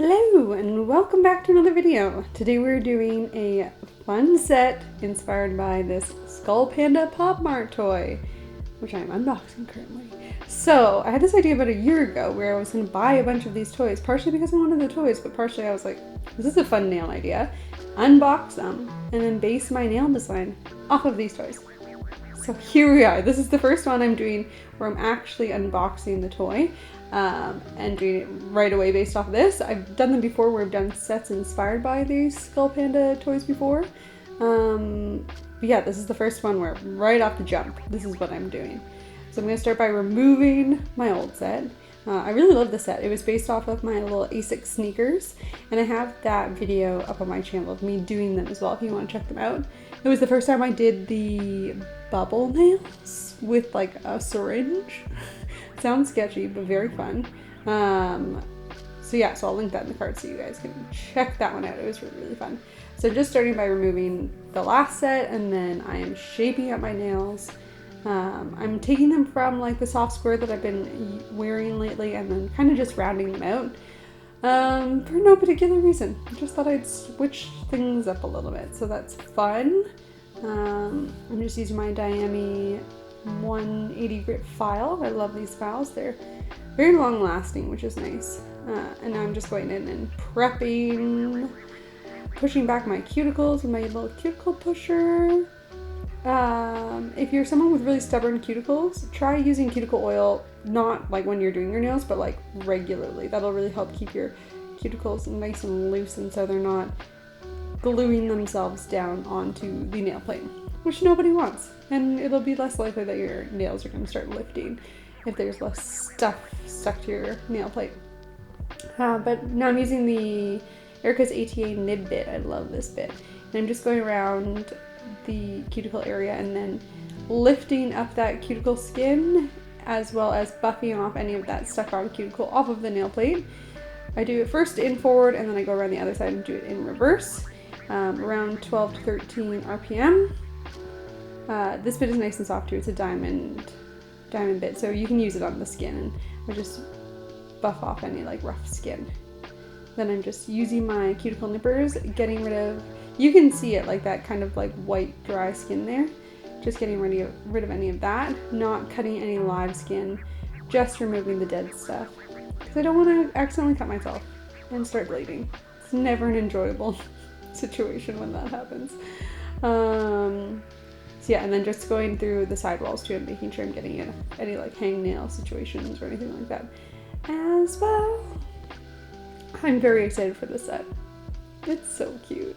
Hello and welcome back to another video. Today we're doing a fun set inspired by this Skull Panda Pop Mart toy, which I'm unboxing currently. So I had this idea about a year ago where I was going to buy a bunch of these toys, partially because I wanted the toys, but partially I was like, this is a fun nail idea. Unbox them and then base my nail design off of these toys. So here we are. This is the first one I'm doing where I'm actually unboxing the toy. And doing it right away based off of this. I've done them before where I've done sets inspired by these Skull Panda toys before. But yeah, this is the first one where right off the jump, this is what I'm doing. So I'm going to start by removing my old set. I really love this set. It was based off of my little Asics sneakers, and I have that video up on my channel of me doing them as well if you want to check them out. It was the first time I did the bubble nails with like a syringe. Sounds sketchy, but very fun. So yeah, so I'll link that in the card so you guys can check that one out. It was really, really fun. So just starting by removing the last set, and then I am shaping up my nails. I'm taking them from like the soft square that I've been wearing lately, and then kind of just rounding them out for no particular reason. I just thought I'd switch things up a little bit, so that's fun. I'm just using my Diami 180 grit file. I love these files. They're very long lasting, which is nice. And now I'm just going in and prepping, pushing back my cuticles with my little cuticle pusher. If you're someone with really stubborn cuticles, try using cuticle oil, not like when you're doing your nails, but like regularly. That'll really help keep your cuticles nice and loose, and so they're not gluing themselves down onto the nail plate, which nobody wants. And it'll be less likely that your nails are going to start lifting if there's less stuff stuck to your nail plate. But now I'm using the Erica's ATA nib bit. I love this bit. And I'm just going around the cuticle area and then lifting up that cuticle skin, as well as buffing off any of that stuck on cuticle off of the nail plate. I do it first in forward, and then I go around the other side and do it in reverse, around 12 to 13 RPM. This bit is nice and soft too. It's a diamond bit, so you can use it on the skin, and I just buff off any like rough skin. Then I'm just using my cuticle nippers, getting rid of, you can see it like that kind of like white dry skin there. Just getting rid of any of that, not cutting any live skin, just removing the dead stuff. Because I don't want to accidentally cut myself and start bleeding. It's never an enjoyable situation when that happens. So yeah, and then just going through the sidewalls too and making sure I'm getting any like hangnail situations or anything like that as well. I'm very excited for this set. It's so cute.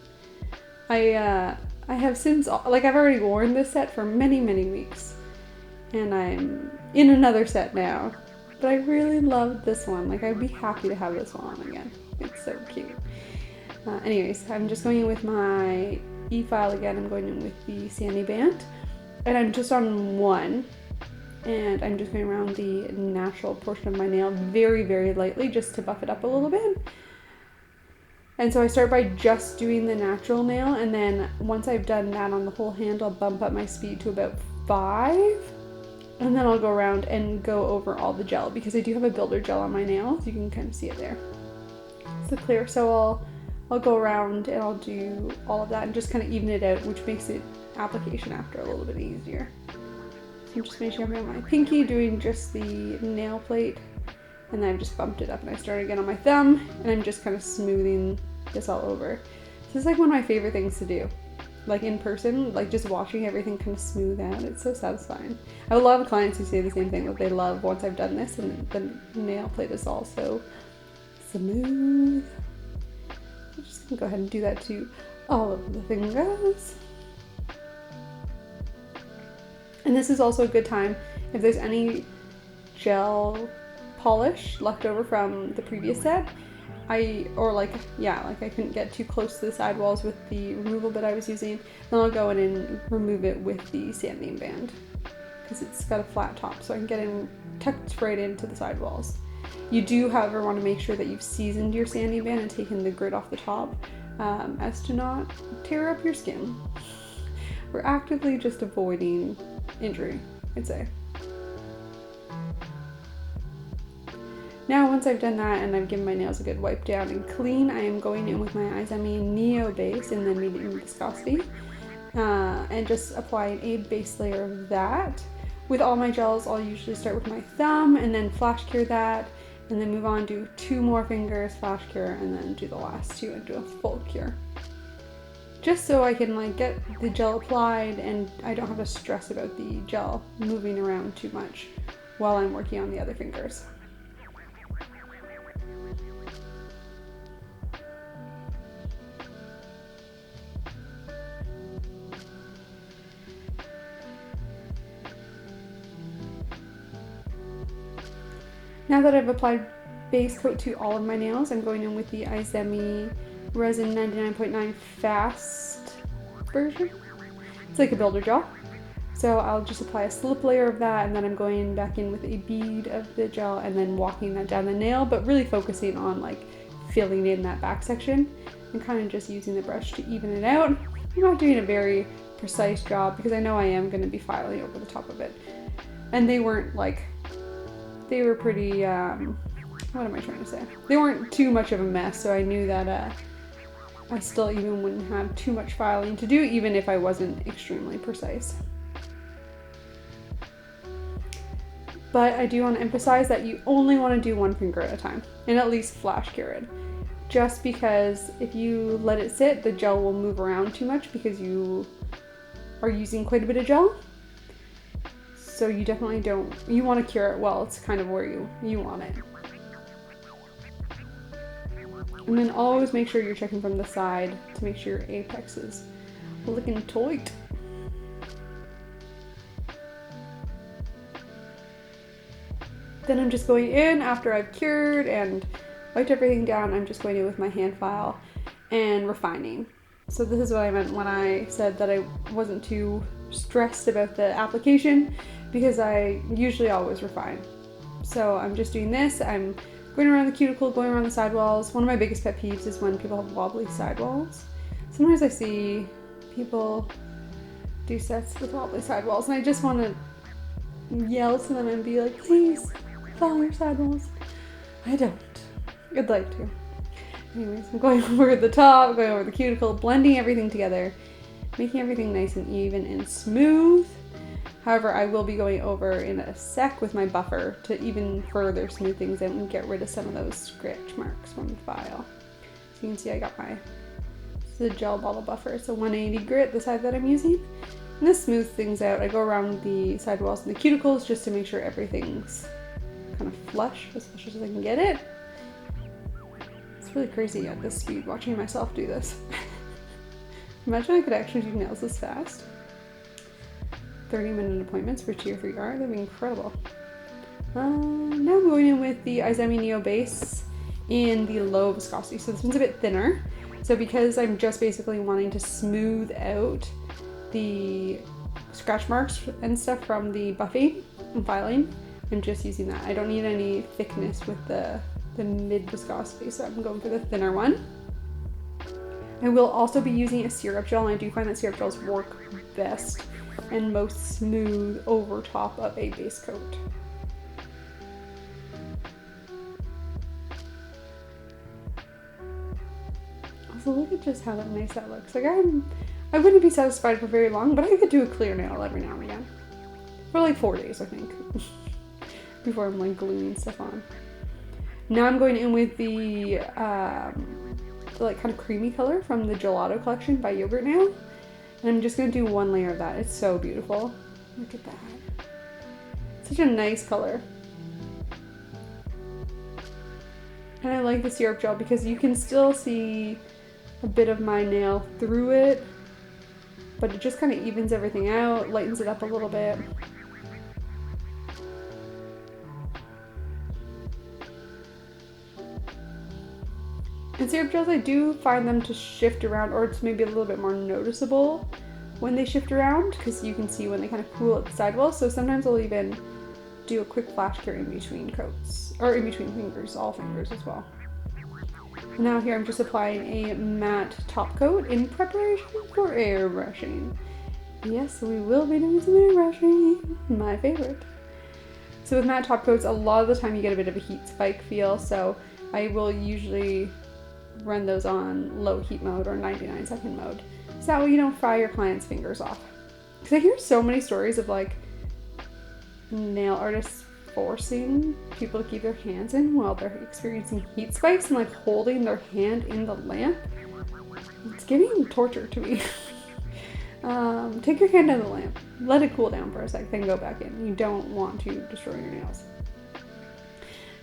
I have since, like I've already worn this set for many, many weeks, and I'm in another set now, but I really love this one. Like I'd be happy to have this one on again. It's so cute. Anyways, I'm just going in with my E-file again. I'm going in with the sandy band, and I'm just on one, and I'm just going around the natural portion of my nail very, very lightly just to buff it up a little bit. And so I start by just doing the natural nail, and then once I've done that on the whole hand, I'll bump up my speed to about 5, and then I'll go around and go over all the gel, because I do have a builder gel on my nails. You can kind of see it there. It's the clear, so I'll go around and I'll do all of that and just kind of even it out, which makes it application after a little bit easier. So I'm just finishing up on my pinky, doing just the nail plate, and then I've just bumped it up, and I start again on my thumb, and I'm just kind of smoothing this all over. This is like one of my favorite things to do, like in person, like just watching everything kind of smooth out. It's so satisfying. I have a lot of clients who say the same thing, that they love once I've done this and the nail plate is all so smooth. I'm just gonna go ahead and do that to all of the fingers. And this is also a good time if there's any gel polish left over from the previous set. I couldn't get too close to the sidewalls with the removal bit I was using, then I'll go in and remove it with the sanding band, because it's got a flat top, so I can get in tucked right into the sidewalls. You do, however, want to make sure that you've seasoned your sanding band and taken the grit off the top, as to not tear up your skin. We're actively just avoiding injury, I'd say. Now once I've done that and I've given my nails a good wipe down and clean, I am going in with my Izemi Neo base in the medium viscosity and just applying a base layer of that. With all my gels, I'll usually start with my thumb and then flash cure that, and then move on, do 2 more fingers, flash cure, and then do the last 2 and do a full cure. Just so I can like get the gel applied and I don't have to stress about the gel moving around too much while I'm working on the other fingers. Now that I've applied base coat to all of my nails, I'm going in with the Izemi Resin 99.9 Fast version. It's like a builder gel. So I'll just apply a slip layer of that, and then I'm going back in with a bead of the gel and then walking that down the nail, but really focusing on like filling in that back section and kind of just using the brush to even it out. I'm not doing a very precise job because I know I am going to be filing over the top of it. And they weren't like, they were pretty, what am I trying to say? They weren't too much of a mess, so I knew that I still even wouldn't have too much filing to do, even if I wasn't extremely precise. But I do want to emphasize that you only want to do 1 finger at a time, and at least flash cure it. Just because if you let it sit, the gel will move around too much because you are using quite a bit of gel. So you definitely don't, you want to cure it well. It's kind of where you want it. And then always make sure you're checking from the side to make sure your apex is looking tight. Then I'm just going in after I've cured and wiped everything down. I'm just going in with my hand file and refining. So this is what I meant when I said that I wasn't too stressed about the application, because I usually always refine. So I'm just doing this. I'm going around the cuticle, going around the sidewalls. One of my biggest pet peeves is when people have wobbly sidewalls. Sometimes I see people do sets with wobbly sidewalls, and I just want to yell to them and be like, please, follow your sidewalls. I don't. I'd like to. Anyways, I'm going over the top, going over the cuticle, blending everything together, making everything nice and even and smooth. However, I will be going over in a sec with my buffer to even further smooth things out and get rid of some of those scratch marks from the file. So you can see I got the gel bottle buffer. It's a 180 grit, the side that I'm using. And this smooths things out. I go around the sidewalls and the cuticles just to make sure everything's kind of flush as I can get it. It's really crazy at this speed watching myself do this. Imagine I could actually do nails this fast. 30-minute appointments for tier 3R, that'd be incredible. Now I'm going in with the Izemi Neo base in the low viscosity. So this one's a bit thinner. So because I'm just basically wanting to smooth out the scratch marks and stuff from the buffing and filing, I'm just using that. I don't need any thickness with the mid viscosity, so I'm going for the thinner one. I will also be using a syrup gel, and I do find that syrup gels work best and most smooth over top of a base coat. Also, look at just how nice that looks. Like I wouldn't be satisfied for very long, but I could do a clear nail every now and again. For like 4 days, I think, before I'm like gluing stuff on. Now I'm going in with the like kind of creamy color from the Gelato collection by Yogurt Nail. And I'm just going to do 1 layer of that. It's so beautiful. Look at that. Such a nice color. And I like the syrup gel because you can still see a bit of my nail through it, but it just kind of evens everything out, lightens it up a little bit. And syrup gels, I do find them to shift around, or it's maybe a little bit more noticeable when they shift around, because you can see when they kind of cool at the sidewalls. So sometimes I'll even do a quick flash cure in between coats, or in between fingers, all fingers as well. And now here I'm just applying a matte top coat in preparation for airbrushing. Yes, we will be doing some airbrushing, my favorite. So with matte top coats, a lot of the time you get a bit of a heat spike feel, so I will usually run those on low heat mode or 99-second mode. So that way you don't fry your client's fingers off. Because I hear so many stories of like nail artists forcing people to keep their hands in while they're experiencing heat spikes and like holding their hand in the lamp. It's giving torture to me. Take your hand out of the lamp, let it cool down for a sec, then go back in. You don't want to destroy your nails.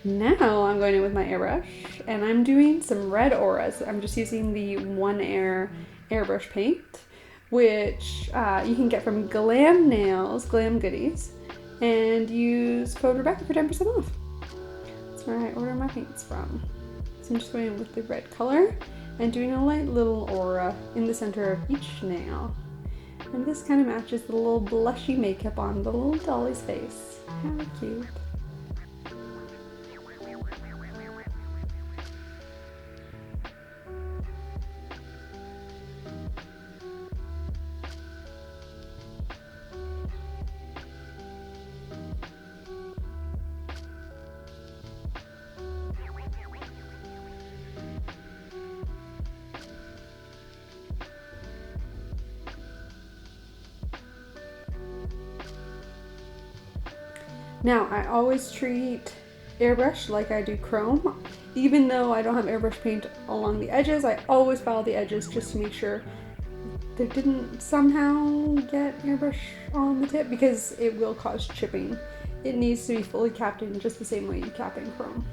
Now I'm going in with my airbrush and I'm doing some red auras. I'm just using the One Air airbrush paint, which you can get from Glam Nails, Glam Goodies, and use code Rebecca for 10% off. That's where I order my paints from. So I'm just going in with the red color and doing a light little aura in the center of each nail. And this kind of matches the little blushy makeup on the little dolly's face. How cute. Now, I always treat airbrush like I do chrome. Even though I don't have airbrush paint along the edges, I always file the edges just to make sure there didn't somehow get airbrush on the tip, because it will cause chipping. It needs to be fully capped in just the same way you cap in chrome.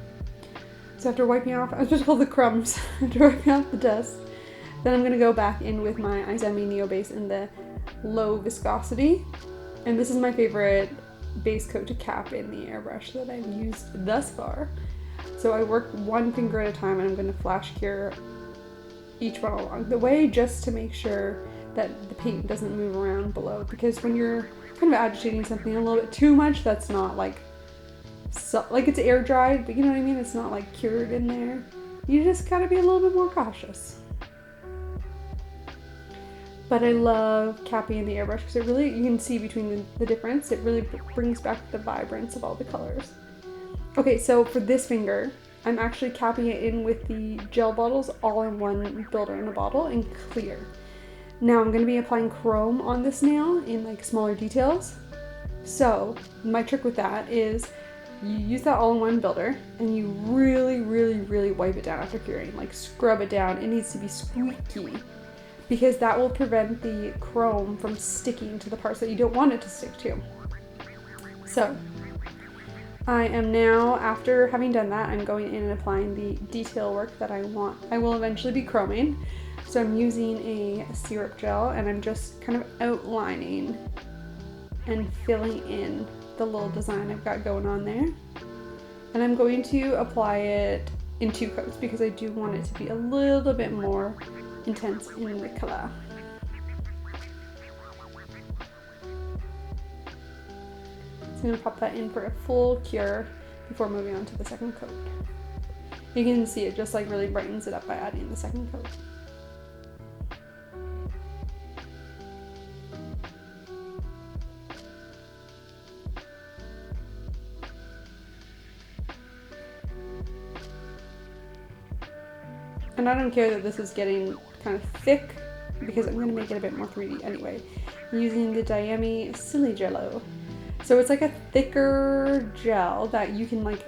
So after wiping off, I was just called the crumbs, after wiping off the dust, then I'm going to go back in with my Izemi Neo base in the low viscosity. And this is my favorite base coat to cap in the airbrush that I've used thus far. So I work one finger at a time and I'm going to flash cure each one along the way just to make sure that the paint doesn't move around below, because when you're kind of agitating something a little bit too much, that's not like it's air dried, but you know what I mean? It's not like cured in there. You just gotta be a little bit more cautious. But I love capping in the airbrush because it really, you can see between the difference. It really brings back the vibrance of all the colors. Okay, so for this finger, I'm actually capping it in with the gel bottles all in one builder in a bottle in clear. Now I'm going to be applying chrome on this nail in like smaller details. So my trick with that is you use that all in one builder and you really, really, really wipe it down after curing. Like scrub it down. It needs to be squeaky, because that will prevent the chrome from sticking to the parts that you don't want it to stick to. So I am now, after having done that, I'm going in and applying the detail work that I want. I will eventually be chroming. So I'm using a syrup gel and I'm just kind of outlining and filling in the little design I've got going on there. And I'm going to apply it in 2 coats because I do want it to be a little bit more intense in the color. So I'm going to pop that in for a full cure before moving on to the second coat. You can see it just like really brightens it up by adding the second coat. And I don't care that this is getting kind of thick because I'm going to make it a bit more 3D anyway. I'm using the Diami Silly Jello. So it's like a thicker gel that you can like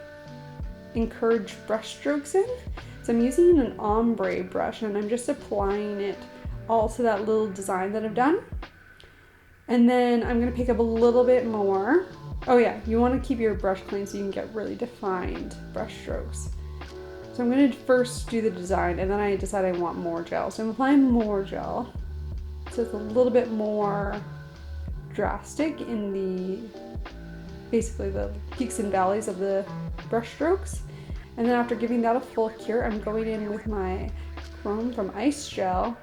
encourage brush strokes in. So I'm using an ombre brush and I'm just applying it all to that little design that I've done. And then I'm going to pick up a little bit more. Oh yeah, you want to keep your brush clean so you can get really defined brush strokes. So I'm going to first do the design and then I decide I want more gel. So I'm applying more gel. So it's a little bit more drastic in the, basically the peaks and valleys of the brush strokes. And then after giving that a full cure, I'm going in with my chrome from Ice Gel.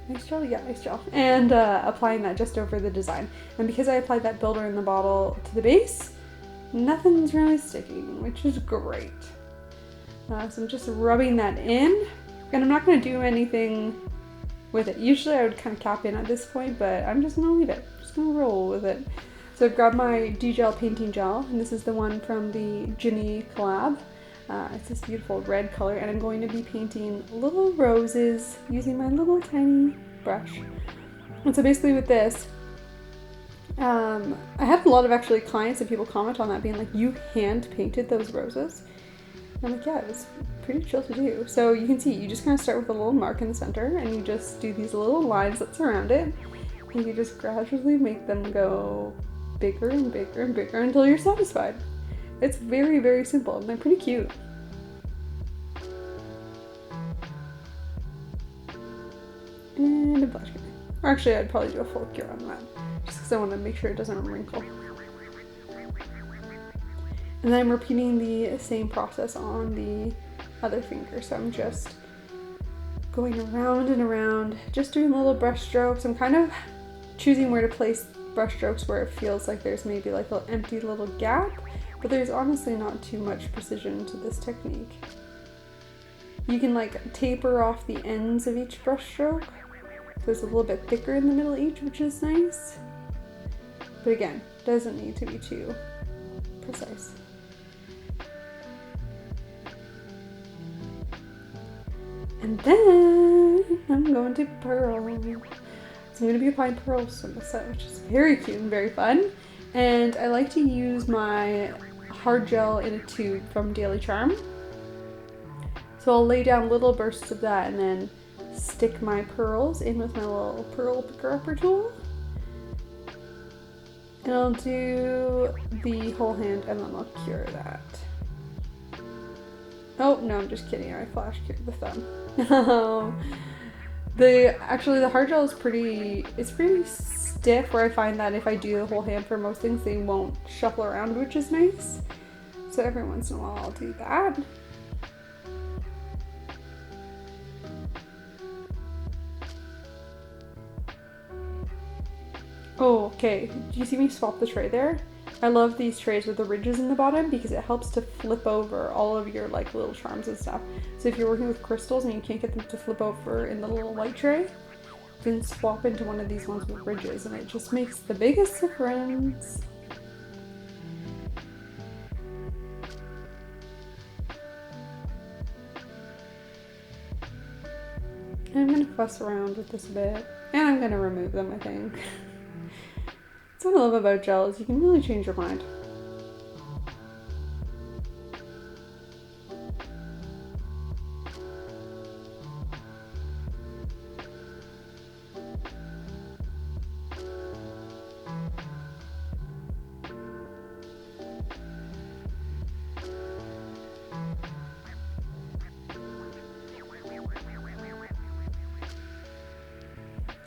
Ice Gel? Yeah, Ice Gel. And applying that just over the design. And because I applied that builder in the bottle to the base, nothing's really sticking, which is great. So I'm just rubbing that in, and I'm not going to do anything with it. Usually I would kind of cap in at this point, but I'm just going to leave it. Just going to roll with it. So I've grabbed my D-Gel painting gel, and this is the one from the Ginny collab. It's this beautiful red color, and I'm going to be painting little roses using my little tiny brush. And so basically with this, I had a lot of actually clients and people comment on that being like, you hand painted those roses? And I'm like, yeah, it was pretty chill to do. So you can see, you just kind of start with a little mark in the center, and you just do these little lines that surround it, and you just gradually make them go bigger and bigger and bigger until you're satisfied. It's very, very simple, and they're pretty cute. And a blush cure. Or actually, I'd probably do a full cure on that, just because I want to make sure it doesn't wrinkle. And then I'm repeating the same process on the other finger. So I'm just going around and around, just doing little brush strokes. I'm kind of choosing where to place brush strokes where it feels like there's maybe like an empty little gap, but there's honestly not too much precision to this technique. You can like taper off the ends of each brush stroke, so it's a little bit thicker in the middle of each, which is nice. But again, doesn't need to be too precise. And then I'm going to pearl. So I'm going to be applying pearls from the set, which is very cute and very fun. And I like to use my hard gel in a tube from Daily Charm. So I'll lay down little bursts of that and then stick my pearls in with my little pearl picker-upper tool. And I'll do the whole hand and then I'll cure that. Oh, no, I'm just kidding. I flash cured the thumb. Actually the hard gel is pretty stiff, where I find that if I do the whole hand for most things, they won't shuffle around, which is nice. So every once in a while I'll do that. Oh, okay. Do you see me swap the tray there? I love these trays with the ridges in the bottom because it helps to flip over all of your like little charms and stuff. So if you're working with crystals and you can't get them to flip over in the little white tray, then swap into one of these ones with ridges and it just makes the biggest difference. And I'm going to fuss around with this a bit. And I'm going to remove them, I think. That's what I love about gel is you can really change your mind.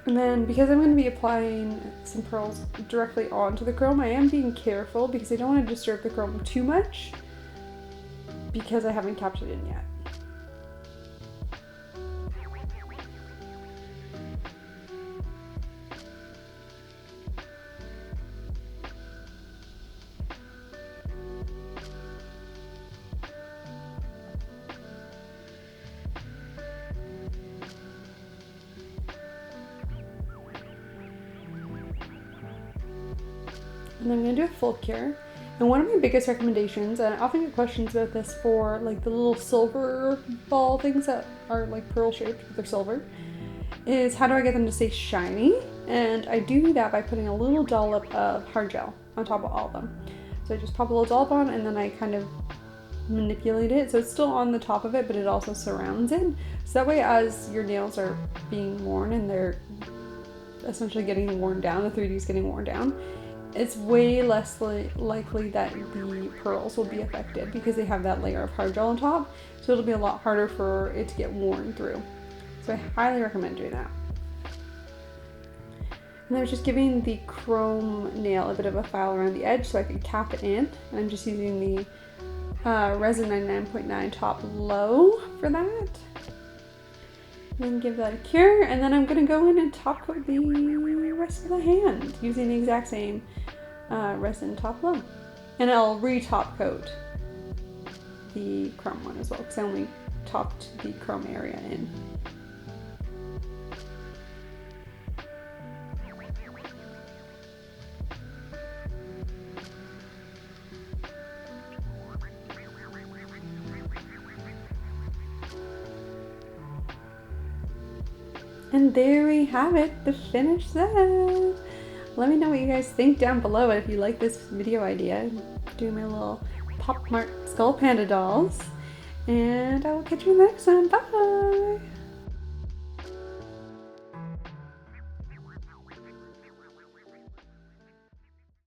And then because I'm going to be applying some pearls directly onto the chrome, I am being careful because I don't want to disturb the chrome too much because I haven't capped it in yet. And I'm going to do a full cure. And one of my biggest recommendations, and I often get questions about this for like the little silver ball things that are like pearl shaped, but they're silver, is how do I get them to stay shiny? And I do that by putting a little dollop of hard gel on top of all of them. So I just pop a little dollop on and then I kind of manipulate it. So it's still on the top of it, but it also surrounds it. So that way as your nails are being worn and they're essentially getting worn down, the 3D is getting worn down, it's way less likely that the pearls will be affected because they have that layer of hard gel on top. So it'll be a lot harder for it to get worn through. So I highly recommend doing that. And I was just giving the chrome nail a bit of a file around the edge so I could cap it in. And I'm just using the Resin 99.9 top low for that. And then give that a cure, and then I'm going to go in and top coat the rest of the hand using the exact same resin top low. And I'll re-top coat the chrome one as well because I only topped the chrome area in. And there we have it, the finished set. Let me know what you guys think down below. If you like this video idea, do my little Pop Mart Skull Panda dolls. And I will catch you in the next one. Bye!